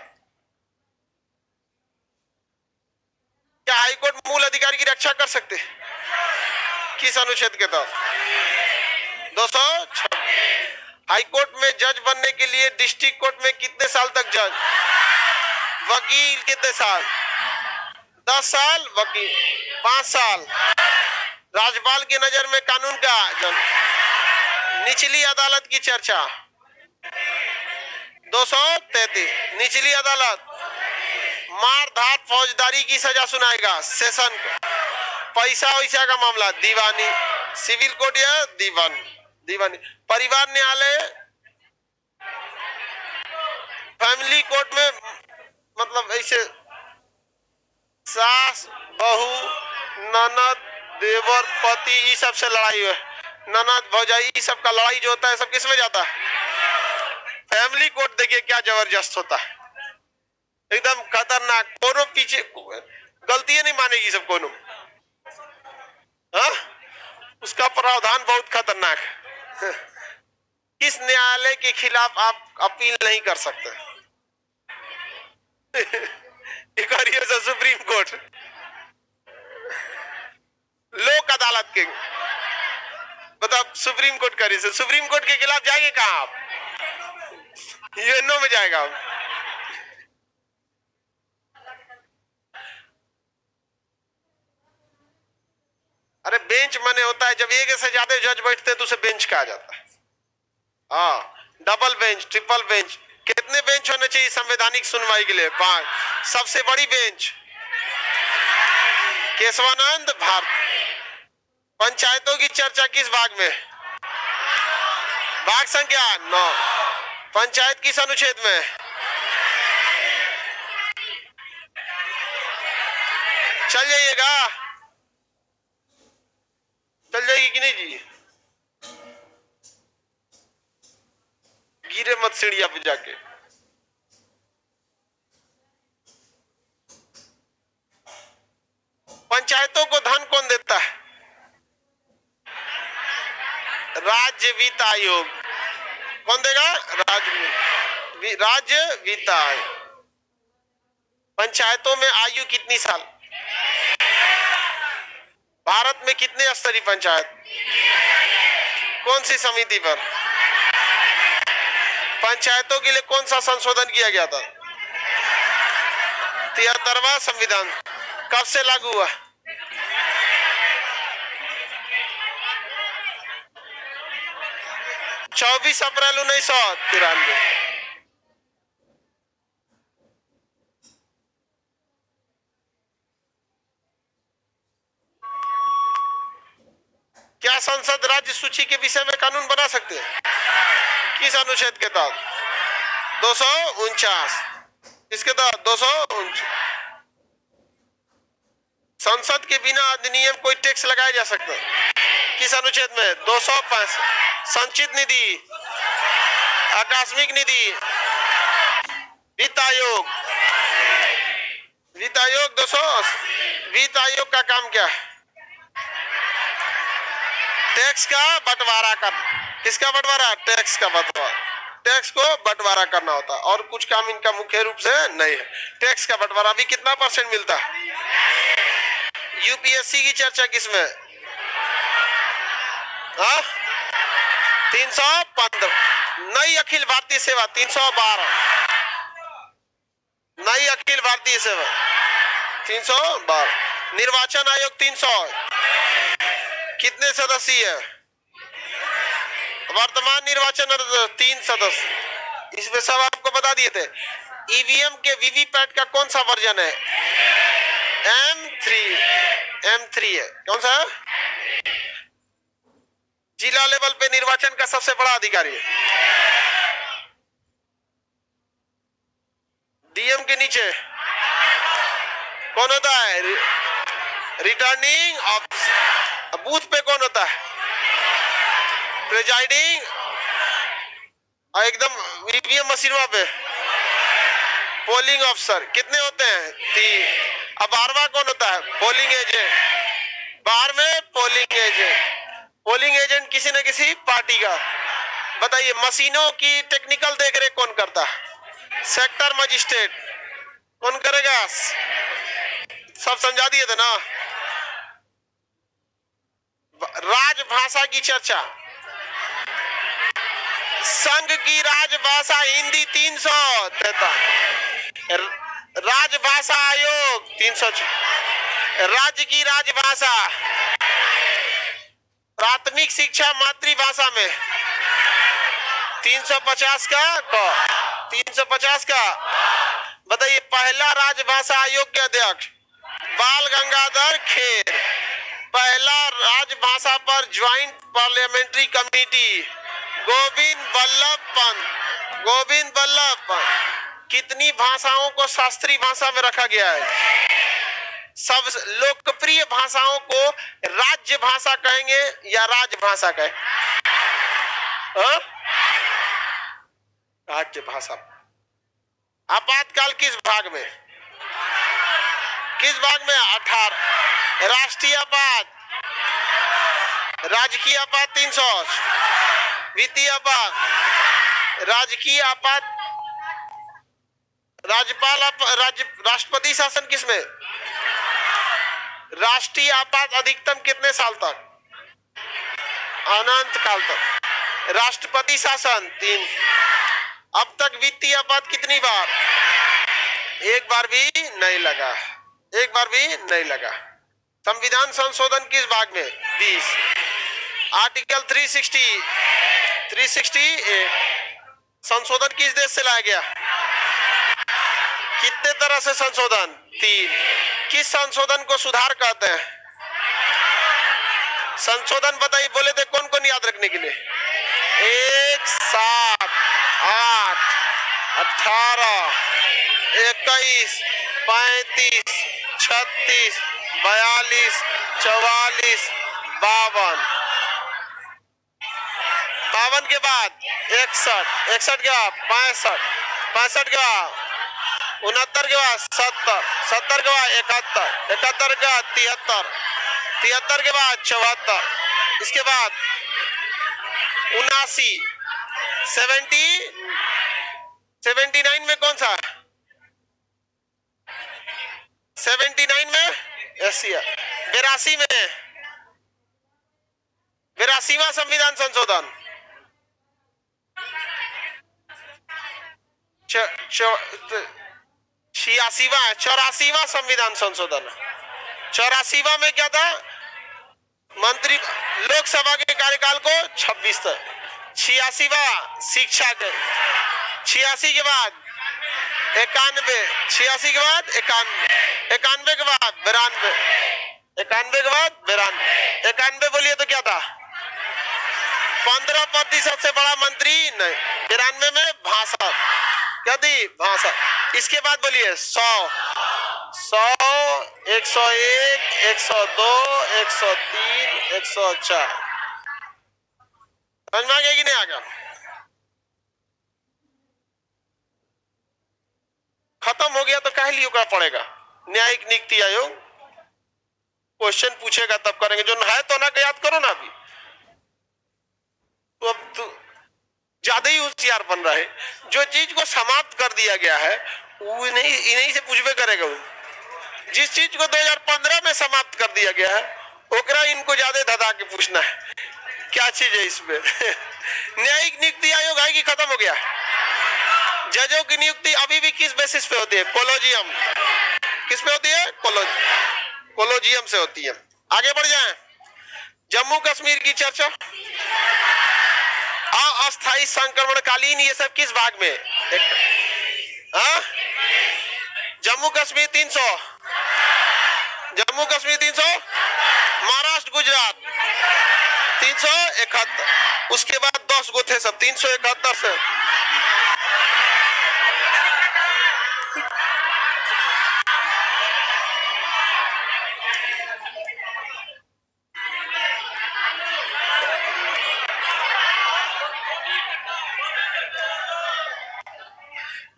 क्या हाईकोर्ट मूल अधिकार की रक्षा कर सकते? किस अनुच्छेद के तहत? 206। हाईकोर्ट में जज बनने के लिए डिस्ट्रिक्ट कोर्ट में कितने साल तक जज? वकील कितने साल? 10 साल। वकील 5 साल। राज्यपाल की नजर में कानून का जन। निचली अदालत की चर्चा 233। निचली अदालत मार धाड़ फौजदारी की सजा सुनाएगा सेशन को। पैसा वैसा का मामला दीवानी, सिविल कोर्ट या दीवानी। परिवार न्यायालय, फैमिली कोर्ट में मतलब ऐसे सास बहू ननद देवर पति ये सब से लड़ाई है। ननद भौजाई ये सब का लड़ाई जो होता है सब किस में जाता है? Family court. देखिए क्या जबरदस्त होता है, एकदम खतरनाक। कोनो पीछे गलती नहीं मानेगी सब कोनो। हाँ? उसका प्रावधान बहुत खतरनाक है। किस न्यायालय के खिलाफ आप अपील नहीं कर सकते? सुप्रीम कोर्ट, लोक अदालत के। बताओ, सुप्रीम कोर्ट करी से सुप्रीम कोर्ट के खिलाफ जाएंगे कहां आप? यूएनओ में जाएगा आप। अरे बेंच माने होता है जब एक से ज्यादा जज बैठते हैं तो उसे बेंच कहा जाता है। हाँ, डबल बेंच, ट्रिपल बेंच। कितने बेंच होने चाहिए संवैधानिक सुनवाई के लिए? 5। सबसे बड़ी बेंच केशवानंद भारत। पंचायतों की चर्चा किस भाग में? भाग संख्या 9। पंचायत किस अनुच्छेद में? चल जाइएगा, चल जाएगी कि नहीं जी? गिरे मत सीढ़िया पे जाके। पंचायतों को धन कौन देता है? राज्य वित्त आयोग। कौन देगा? राज्य वित्त आयोग। पंचायतों में आयु कितनी साल? भारत में कितने स्तरीय पंचायत? कौन सी समिति पर? पंचायतों के लिए कौन सा संशोधन किया गया था? 73वां संविधान। कब से लागू हुआ? 24 अप्रैल 1993। क्या संसद राज्य सूची के विषय में कानून बना सकते हैं? किस अनुच्छेद के तहत? 249। इसके तहत 249। संसद के बिना अधिनियम कोई टैक्स लगाया जा सकता है? किस अनुच्छेद में? 265। संचित निधि, आकस्मिक निधि, वित्त आयोग। वित्त आयोग 280। वित्त आयोग का काम क्या है? टैक्स का बंटवारा करना। किसका बंटवारा? टैक्स का बंटवारा। टैक्स को बंटवारा करना होता है और कुछ काम इनका मुख्य रूप से नहीं है। टैक्स का बंटवारा भी कितना % मिलता है? यूपीएससी की चर्चा किसमें? 315। नई अखिल भारतीय सेवा 312। नई अखिल भारतीय सेवा 312। निर्वाचन आयोग 300। कितने सदस्य है? वर्तमान निर्वाचन 3 सदस्य। इसमें सब आपको बता दिए थे। ईवीएम के वीवीपैट का कौन सा वर्जन है? M3 है। कौन सा? जिला लेवल पे निर्वाचन का सबसे बड़ा अधिकारी है। डीएम के नीचे कौन होता है? Returning officer. बूथ पे कौन होता है? प्रिजाइडिंग। और एकदम ईवीएम मशीनों पे पोलिंग ऑफिसर। कितने होते हैं? 3। अब 12वां कौन होता है? Polling agent. 12वें पोलिंग एजेंट। पोलिंग एजेंट किसी न किसी पार्टी का। बताइए, मशीनों की टेक्निकल देखरेख कौन करता है? Sector magistrate. कौन करेगा? सब समझा दिए थे ना। राजभाषा की चर्चा। संघ की राजभाषा हिंदी 343। राजभाषा आयोग 306। राज्य की राजभाषा। प्राथमिक शिक्षा मातृभाषा में 350 का 350 का। बताइए, पहला राजभाषा आयोग के अध्यक्ष बाल गंगाधर खेर। पहला राजभाषा पर joint parliamentary committee Govind Ballabh Pant. Govind Ballabh Pant. कितनी भाषाओं को शास्त्रीय भाषा में रखा गया है? सब लोकप्रिय भाषाओं को राज्य भाषा कहेंगे या राजभाषा कहें? राज्य भाषा। आपातकाल किस भाग में? किस भाग में? 18। राष्ट्रीय आपात, राजकीय आपात 300। वित्तीय आपात, राजकीय आपात, राज्यपाल राष्ट्रपति शासन किसमें? राष्ट्रीय आपात अधिकतम कितने साल तक? अनंत काल तक। राष्ट्रपति शासन 3। अब तक वित्तीय आपात कितनी बार? एक बार भी नहीं लगा, एक बार भी नहीं लगा। संविधान संशोधन किस भाग में? 20। आर्टिकल 360 संशोधन किस देश से लाया गया? कितने तरह से संशोधन? 3। किस संशोधन को सुधार कहते हैं? संशोधन बताइए, बोले थे कौन कौन याद रखने के लिए? 1, 7, 8, 18, 21, 35, 36, 42, 44, 52। 52 के बाद 61, 61 के बाद 65, 65 के बाद 69 के बाद 70, 70 के बाद 71, 71 के बाद 73, 73 के बाद 74, इसके बाद 79, 79 में कौन सा? 79 में 82 में 82वां संविधान संशोधन, 84वां संविधान संशोधन। 84वां में क्या था? मंत्री लोकसभा के कार्यकाल को 26 तक। 86वां शिक्षा के, 86 के बाद 91, 86 के बाद 91, 91 के बाद 92, 91 के बाद 92, 91 बोलिए तो क्या था? 15% से बड़ा मंत्री नहीं। 92 में भाषा क्या थी? भाषा। इसके बाद बोलिए 100, 101, 102, 103, 104। समझ में आ गया कि नहीं आ गया? खत्म हो गया तो कह लियो क्या पड़ेगा? न्यायिक नियुक्ति आयोग क्वेश्चन पूछेगा तब करेंगे, जो है तो ना याद करो ना। अभी तो अब तो ज्यादा ही होशियार बन रहा है। जो चीज को समाप्त कर दिया गया है वो इन्हीं से पूछबे करेगा। जिस चीज को 2015 में समाप्त कर दिया गया है ओकरा इनको ज्यादा धधा के पूछना है क्या चीज है इसमें। न्यायिक नियुक्ति आयोग है कि खत्म हो गया? जजों की नियुक्ति अभी भी किस बेसिस पे होती है? कोलोजियम। किस पे होती है? कोलोजियम से होती है। आगे बढ़ जाएं। जम्मू कश्मीर की चर्चा, अस्थायी संक्रमणकालीन, ये सब किस भाग में? जम्मू कश्मीर 300, जम्मू कश्मीर 300, महाराष्ट्र गुजरात 371, उसके बाद 10 गो थे सब 371 से।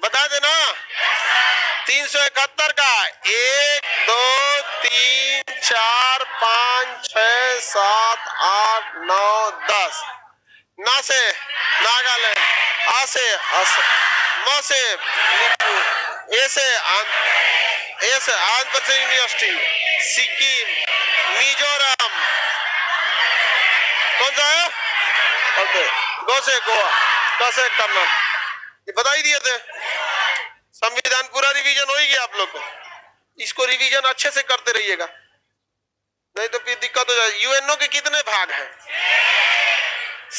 बता देना 371 का 1, 2, 3, 4, 5, 6, 7, 8, 9, 10। ना से नागालैंड, आ से म से ए से आंध्र प्रदेश यूनिवर्सिटी, सिक्किम, मिजोरम, कौन सा है? गो से गोवा, क से कर्नाटक। ये बता ही दिए थे। संविधान पूरा रिवीजन हो ही गया आप लोग को। इसको रिवीजन अच्छे से करते रहिएगा, नहीं तो फिर दिक्कत हो जाएगी। यूएनओ के कितने भाग हैं?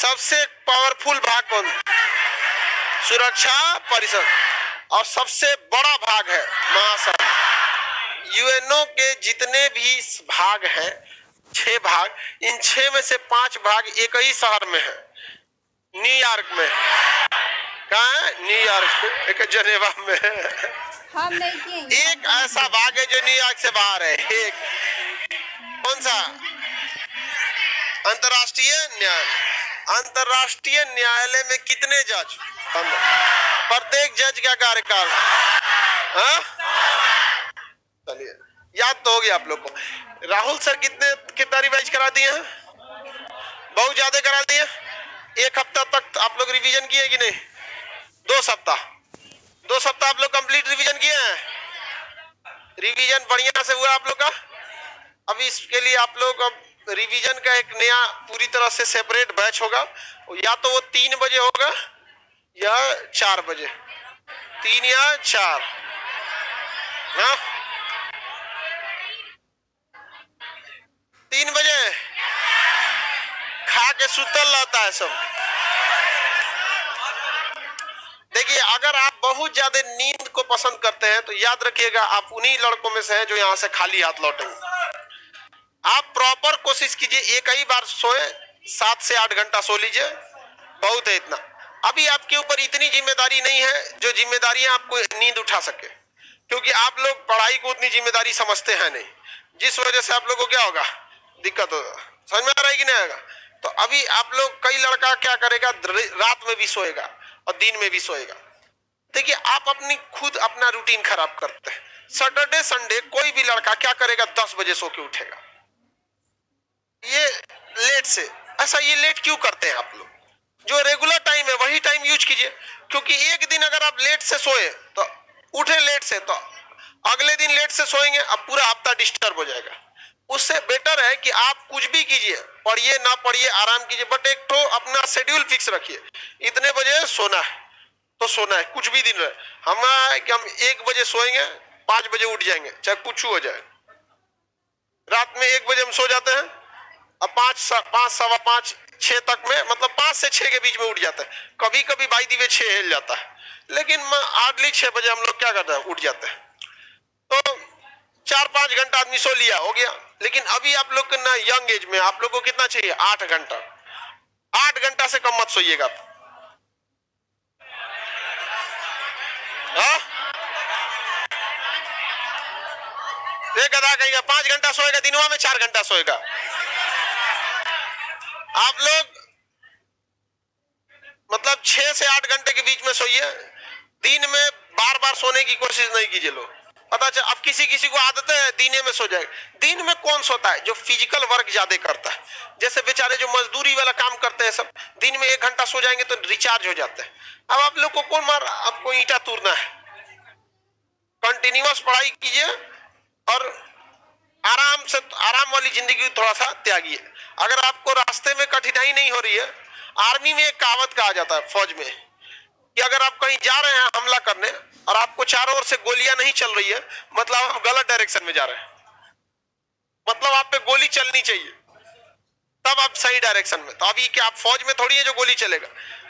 सबसे पावरफुल भाग कौन? सुरक्षा परिषद। और सबसे बड़ा भाग है महासभा। यूएनओ के जितने भी भाग हैं 6 भाग, इन 6 में से 5 भाग एक ही शहर में है, न्यूयॉर्क में। कहाँ है? न्यूयॉर्क, एक जेनेवा में है। हम नहीं किए। एक ऐसा भाग है जो न्यूयॉर्क से बाहर है। एक कौन सा? अंतर्राष्ट्रीय न्यायालय। अंतर्राष्ट्रीय न्यायालय में कितने जज? प्रत्येक जज का कार्यकाल, चलिए याद तो हो गया आप लोग को। राहुल सर कितना रिवाइज करा दिए हैं? बहुत ज्यादा करा दिए। एक हफ्ता तक आप लोग रिवीजन किए कि नहीं? 2 सप्ताह आप लोग कंप्लीट रिवीजन किए हैं? रिवीजन बढ़िया से हुआ आप लोग का? अब इसके लिए आप लोग अब रिवीजन का एक नया पूरी तरह से सेपरेट बैच होगा, या तो वो 3 बजे होगा या 4 बजे, 3 या 4। हाँ 3 बजे खा के सुतल रहता है सब। देखिए, अगर आप बहुत ज्यादा नींद को पसंद करते हैं तो याद रखिएगा आप उन्हीं लड़कों में से हैं जो यहाँ से खाली हाथ लौटेंगे। आप प्रॉपर कोशिश कीजिए, एक ही बार सोए, 7 से 8 घंटा सो लीजिए, बहुत है इतना। अभी आपके ऊपर इतनी जिम्मेदारी नहीं है जो जिम्मेदारियां आपको नींद उठा सके, क्योंकि आप लोग पढ़ाई को उतनी जिम्मेदारी समझते हैं नहीं, जिस वजह से आप लोगों को क्या होगा, दिक्कत होगा। समझ में आ रहा है कि नहीं आएगा? तो अभी आप लोग, कई लड़का क्या करेगा, रात में भी सोएगा और दिन में भी सोएगा। देखिए, आप अपनी खुद अपना रूटीन खराब करते हैं। सैटरडे संडे कोई भी लड़का क्या करेगा, 10 बजे सो के उठेगा, ये लेट से। ऐसा ये लेट क्यों करते हैं आप लोग? जो रेगुलर टाइम है वही टाइम यूज कीजिए, क्योंकि एक दिन अगर आप लेट से सोए तो उठे लेट से, तो अगले दिन लेट से सोएंगे, अब पूरा हफ्ता डिस्टर्ब हो जाएगा। उससे बेटर है कि आप कुछ भी कीजिए, पढ़िए ना पढ़िए, आराम कीजिए, बट एक तो अपना शेड्यूल फिक्स रखिए, इतने बजे सोना है तो सोना है। कुछ भी दिन रहे, हम 1 बजे सोएंगे, 5 बजे उठ जाएंगे, चाहे कुछ हो जाए। रात में 1 बजे हम सो जाते हैं, अब 5 सवा 5 6 तक में, मतलब 5 से 6 के बीच में उठ जाता है। कभी कभी बाई दी वे 6 हिल जाता है, लेकिन हार्डली 6 बजे हम लोग क्या करते हैं, उठ जाते हैं। तो 4-5 घंटा आदमी सो लिया, हो गया। लेकिन अभी आप लोग ना यंग एज में आप लोग को कितना चाहिए, 8 घंटा। 8 घंटा से कम मत सोइएगा। गधा कहेगा 5 घंटा सोएगा, दिनवा में 4 घंटा सोएगा। आप लोग मतलब 6 से 8 घंटे के बीच में सोइए। दिन में बार बार सोने की कोशिश नहीं कीजिए लोग, पता चल। अब किसी किसी को आदत है दिन में सो जाए। दिन में कौन सोता है, जो फिजिकल वर्क ज्यादा करता है, जैसे बेचारे जो मजदूरी वाला काम करते हैं सब, दिन में 1 घंटा सो जाएंगे तो रिचार्ज हो जाते हैं। अब आप लोग को कौन मार, आपको ईंटा तूरना है। कंटिन्यूअस पढ़ाई कीजिए और आराम से, आराम वाली जिंदगी थोड़ा सा त्यागिए। अगर आपको रास्ते में कठिनाई नहीं हो रही है, आर्मी में एक कहावत कहा जाता है, फौज में, कि अगर आप कहीं जा रहे हैं हमला करने और आपको चारों ओर से गोलियां नहीं चल रही है, मतलब आप गलत डायरेक्शन में जा रहे हैं, मतलब आप पे गोली चलनी चाहिए, तब आप सही डायरेक्शन में। तो अभी क्या आप फौज में थोड़ी है जो गोली चलेगा,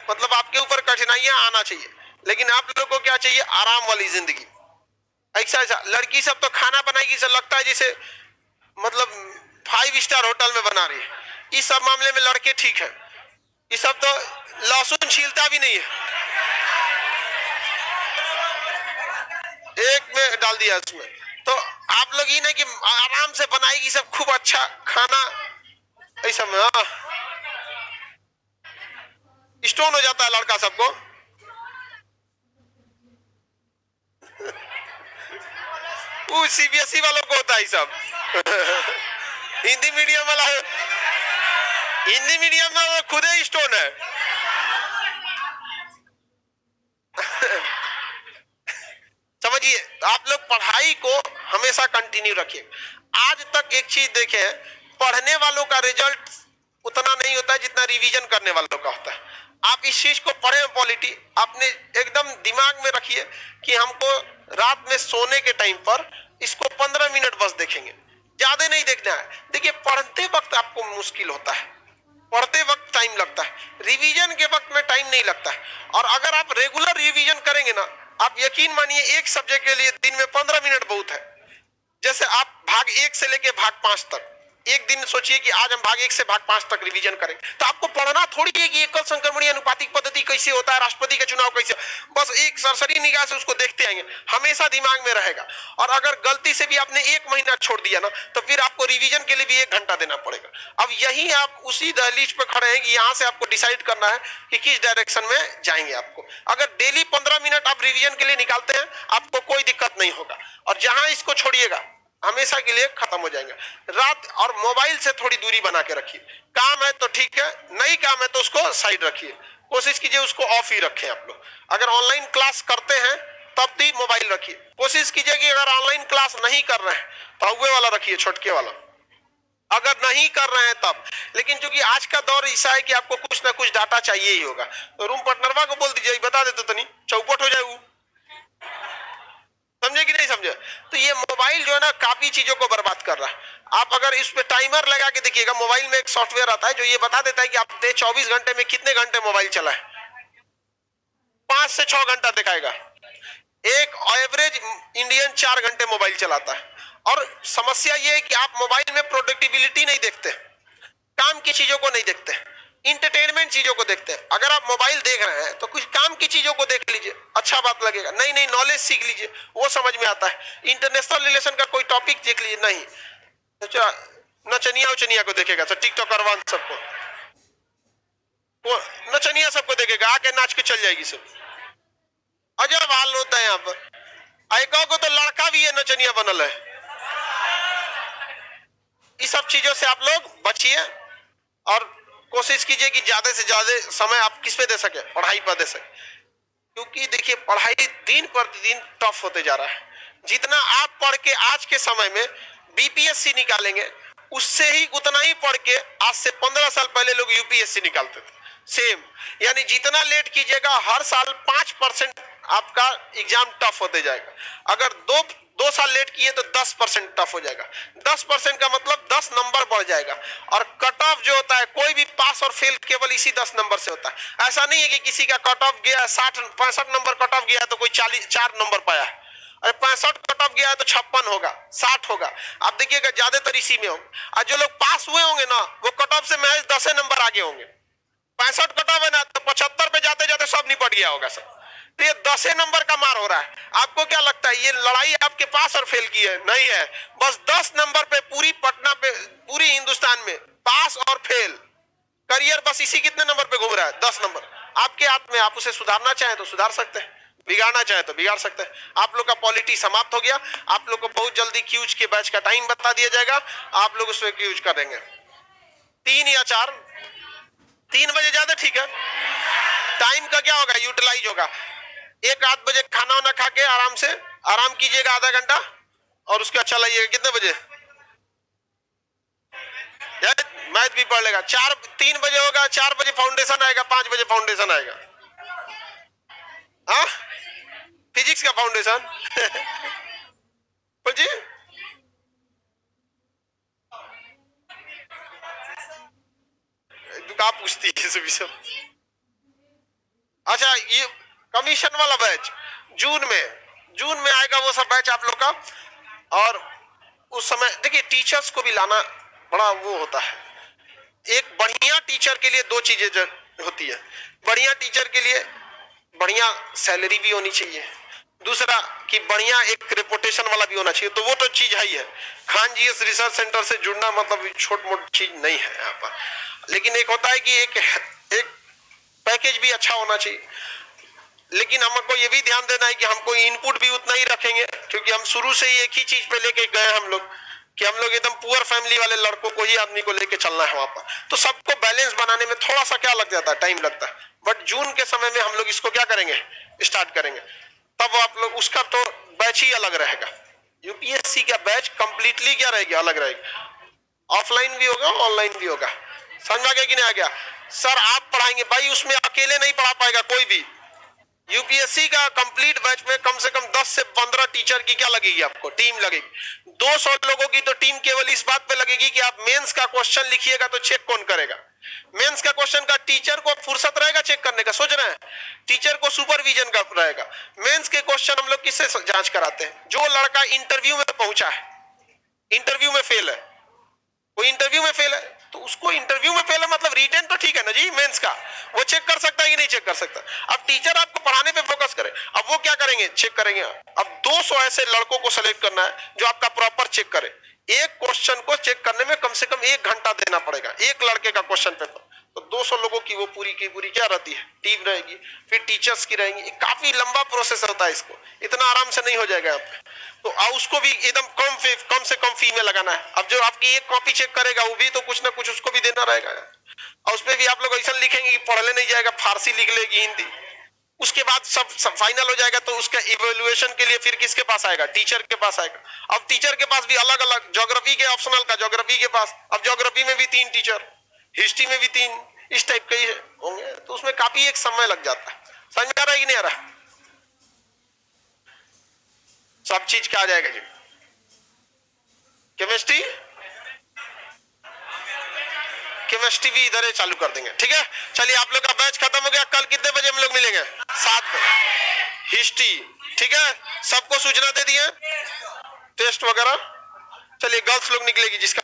मतलब आपके ऊपर कठिनाइयां आना चाहिए। लेकिन आप लोगों को क्या चाहिए, आराम वाली जिंदगी। ऐसा ऐसा लड़की सब तो खाना बनाएगी, से लगता है जैसे मतलब 5 स्टार होटल में बना रही है। इस सब मामले में लड़के ठीक है, ये सब तो लहसुन छीलता भी नहीं है, एक में डाल दिया इसमें। तो आप लोग ये नहीं कि आराम से बनाएगी सब खूब अच्छा खाना, ऐसा में स्टोन हो जाता है लड़का सबको। वो सीबीएसई वालों को होता है सब। हिंदी मीडियम वाला है, हिंदी मीडियम में वो खुद ही स्टोन है। समझिए, आप लोग पढ़ाई को हमेशा कंटिन्यू रखिए। आज तक एक चीज देखे, पढ़ने वालों का रिजल्ट उतना नहीं होता है जितना रिवीजन करने वालों का होता है। आप इस चीज को पढ़े, पॉलिटी अपने एकदम दिमाग में रखिए कि हमको रात में सोने के टाइम पर इसको 15 मिनट बस देखेंगे, ज्यादा नहीं देखना है। देखिए, पढ़ते वक्त आपको मुश्किल होता है, पढ़ते वक्त टाइम लगता है, रिवीजन के वक्त में टाइम नहीं लगता है। और अगर आप रेगुलर रिवीजन करेंगे ना, आप यकीन मानिए एक सब्जेक्ट के लिए दिन में 15 मिनट बहुत है। जैसे आप भाग 1 से लेके भाग 5 तक, एक दिन सोचिए कि आज हम भाग 1 से भाग 5 तक रिवीजन करें, तो आपको पढ़ना थोड़ी है कि एकल संक्रमणीय अनुपातिक पद्धति कैसे होता है, राष्ट्रपति का चुनाव कैसे, बस एक सरसरी निगाह से उसको देखते आएंगे, हमेशा दिमाग में रहेगा। और अगर गलती से भी आपने 1 महीना छोड़ दिया ना, तो फिर आपको रिवीजन के लिए भी 1 घंटा देना पड़ेगा। अब यही आप उसी दहलीज पर खड़े हैं कि यहाँ से आपको डिसाइड करना है कि किस डायरेक्शन में जाएंगे। आपको अगर डेली 15 मिनट आप रिवीजन के लिए निकालते हैं, आपको कोई दिक्कत नहीं होगा। और जहां इसको छोड़िएगा, हमेशा के लिए खत्म हो जाएंगे। रात और मोबाइल से थोड़ी दूरी बना के रखिए। काम है तो ठीक है, नहीं काम है तो उसको साइड रखिए, कोशिश कीजिए उसको ऑफ ही रखें आप लोग। अगर ऑनलाइन क्लास करते हैं तब भी मोबाइल रखिए। कोशिश कीजिए कि अगर ऑनलाइन क्लास नहीं कर रहे हैं तो हुए वाला रखिए, छोटके वाला, अगर नहीं कर रहे हैं तब। लेकिन चूंकि आज का दौर ऐसा है कि आपको कुछ ना कुछ डाटा चाहिए ही होगा, तो रूम पार्टनरवा को बोल दीजिए, बता देते तो नहीं चौपट हो जाए वो, समझे कि नहीं समझे। तो ये मोबाइल जो है ना काफी चीजों को बर्बाद कर रहा है। आप अगर इस पे टाइमर लगा के देखिएगा, मोबाइल में एक सॉफ्टवेयर आता है जो ये बता देता है कि आपने 24 घंटे में कितने घंटे मोबाइल चला है। 5 से 6 घंटा दिखाएगा। एक एवरेज इंडियन 4 घंटे मोबाइल चलाता है। और समस्या ये है कि आप मोबाइल में प्रोडक्टिबिलिटी नहीं देखते, काम की चीजों को नहीं देखते, इंटरटेनमेंट चीजों को देखते हैं। अगर आप मोबाइल देख रहे हैं तो कुछ काम की चीजों को देख लीजिए, अच्छा बात लगेगा। नई नई नॉलेज सीख लीजिए, वो समझ में आता है। इंटरनेशनल रिलेशन का कोई टॉपिक देख लीजिए, नहीं नचनिया उचनिया को देखेगा, तो टिकटॉक करवान सबको, नचनिया सबको देखेगा, आके नाच के चल जाएगी सब। अजब हाल होता है यहाँ पर। आयका को तो लड़का भी है नचनिया बनल है। इस सब चीजों से आप लोग बचिए और कोशिश कीजिए कि ज्यादा से ज्यादा समय आप किस पे दे सके, पढ़ाई पर दे सके। क्योंकि देखिए पढ़ाई दिन प्रतिदिन टफ होते जा रहा है। जितना आप पढ़ के आज के समय में बीपीएससी निकालेंगे, उससे ही उतना ही पढ़ के आज से 15 साल पहले लोग यूपीएससी निकालते थे, सेम। यानी जितना लेट कीजिएगा हर साल 5% आपका एग्जाम टफ होते जाएगा। अगर दो साल लेट किए तो 10% टफ हो जाएगा। 10% का मतलब 10 नंबर बढ़ जाएगा। और कट ऑफ जो होता है, कोई भी पास और फेल केवल इसी 10 नंबर से होता है। ऐसा नहीं है कि किसी का कट ऑफ गया 65 नंबर कट ऑफ गया तो कोई 4 नंबर पाया है। अरे 65 कट ऑफ गया है तो 56 होगा, 60 होगा। आप देखिएगा ज्यादातर इसी में होंगे। और जो लोग पास हुए होंगे ना, वो कट ऑफ से महज 10 नंबर आगे होंगे। 65 कट ऑफ है ना, तो 75 पे जाते जाते सब निपट गया होगा सब। तो ये 10 नंबर का मार हो रहा है। आपको क्या लगता है ये लड़ाई आपके पास और फेल की है? नहीं है। बस 10 नंबर पे पूरी पटना पे, पूरी हिंदुस्तान में पास और फेल करियर, बस इसी कितने नंबर पे घूम रहा है? 10 नंबर। आपके हाथ में, आप उसे सुधारना चाहें तो सुधार सकते हैं, बिगाड़ना चाहे तो बिगाड़ सकते हैं। आप लोग का पॉलिटी समाप्त हो गया। आप लोग को बहुत जल्दी क्यूज के बैच का टाइम बता दिया जाएगा, आप लोग उसमें क्यूज करेंगे 3 या 4। 3 बजे ज्यादा ठीक है। टाइम का क्या होगा, यूटिलाइज होगा। 1-8 बजे खाना वाना खा के आराम से आराम कीजिएगा आधा घंटा, और उसके अच्छा लाइएगा कितने बजे मैथ भी पढ़ लेगा। 3 बजे होगा, 4 बजे फाउंडेशन आएगा, 5 बजे फाउंडेशन आएगा। हाँ, फिजिक्स का फाउंडेशन जी। आप पूछती है सब। अच्छा, ये कमीशन वाला बैच जून में आएगा, वो सब बैच आप लोग का। और उस समय देखिए टीचर्स को भी लाना बड़ा वो होता है। एक बढ़िया टीचर के लिए 2 चीजें होती है। बढ़िया टीचर के लिए बढ़िया सैलरी भी होनी चाहिए, दूसरा कि बढ़िया एक रेपुटेशन वाला भी होना चाहिए। तो वो तो चीज है ही है। Khan G S research centre से जुड़ना मतलब छोट मोट चीज नहीं है यहाँ पर। लेकिन एक होता है कि एक पैकेज भी अच्छा होना चाहिए। लेकिन हमको ये भी ध्यान देना है कि हमको इनपुट भी उतना ही रखेंगे, क्योंकि हम शुरू से ही एक ही चीज पे लेके गए हम लोग, कि हम लोग एकदम पुअर फैमिली वाले लड़कों को ही आदमी को लेके चलना है वहां पर। तो सबको बैलेंस बनाने में थोड़ा सा क्या लग जाता है, टाइम लगता है। बट जून के समय में हम लोग इसको क्या करेंगे, स्टार्ट करेंगे। तब आप लोग उसका तो बैच ही अलग रहेगा। यूपीएससी का बैच कंप्लीटली क्या रहेगी, अलग रहेगी। ऑफलाइन भी होगा, ऑनलाइन भी होगा। समझ में आ गया कि नहीं आ गया? सर आप पढ़ाएंगे भाई, उसमें अकेले नहीं पढ़ा पाएगा कोई भी। यूपीएससी का कंप्लीट बैच में कम से कम 10 से 15 टीचर की क्या लगेगी, आपको टीम लगेगी। 200 लोगों की तो टीम केवल इस बात पे लगेगी कि आप मेंस का क्वेश्चन लिखिएगा तो चेक कौन करेगा। मेंस का क्वेश्चन का टीचर को फुर्सत रहेगा चेक करने का, सोच रहे हैं? टीचर को सुपरविजन का रहेगा। मेंस के क्वेश्चन हम लोग किससे जांच कराते हैं? जो लड़का इंटरव्यू में पहुंचा है, इंटरव्यू में फेल है, वो इंटरव्यू में फेल है तो उसको इंटरव्यू में फेल है मतलब रिटन तो ठीक है ना जी, मेंस का वो चेक कर सकता है कि नहीं चेक कर सकता। अब टीचर आपको पढ़ाने पे फोकस करे, अब वो क्या करेंगे, चेक करेंगे। अब 200 ऐसे लड़कों को सेलेक्ट करना है जो आपका प्रॉपर चेक करे। एक क्वेश्चन को चेक करने में कम से कम 1 घंटा देना पड़ेगा, एक लड़के का क्वेश्चन पेपर। तो 200 लोगों की वो पूरी की पूरी क्या रहती है, टीम रहेगी, फिर टीचर्स की रहेंगी। काफी लंबा प्रोसेस होता है, इसको इतना आराम से नहीं हो जाएगा यहाँ पे। तो उसको भी एकदम कम से कम फी में लगाना है। अब जो आपकी एक कॉपी चेक करेगा वो भी तो कुछ ना कुछ उसको भी देना रहेगा, और उसपे भी आप लोग ऐसा लिखेंगे कि पढ़ने नहीं जाएगा, फारसी लिख लेगी, हिंदी। उसके बाद सब फाइनल हो जाएगा तो उसका इवेल्युएशन के लिए फिर किसके पास आएगा, टीचर के पास आएगा। अब टीचर के पास भी अलग अलग, ज्योग्राफी के ऑप्शनल का ज्योग्राफी के पास, अब ज्योग्राफी में भी 3 टीचर, हिस्ट्री में भी 3, इस टाइप के होंगे। तो उसमें काफी एक समय लग जाता है। समझ में आ रहा है कि नहीं आ रहा? सब चीज क्या आ जाएगा जी, केमिस्ट्री भी इधर ही चालू कर देंगे, ठीक है। चलिए आप लोग का बैच खत्म हो गया। कल कितने बजे हम लोग मिलेंगे? 7 बजे हिस्ट्री, ठीक है। सबको सूचना दे दिए टेस्ट वगैरह। चलिए गर्ल्स लोग निकलेगी जिसका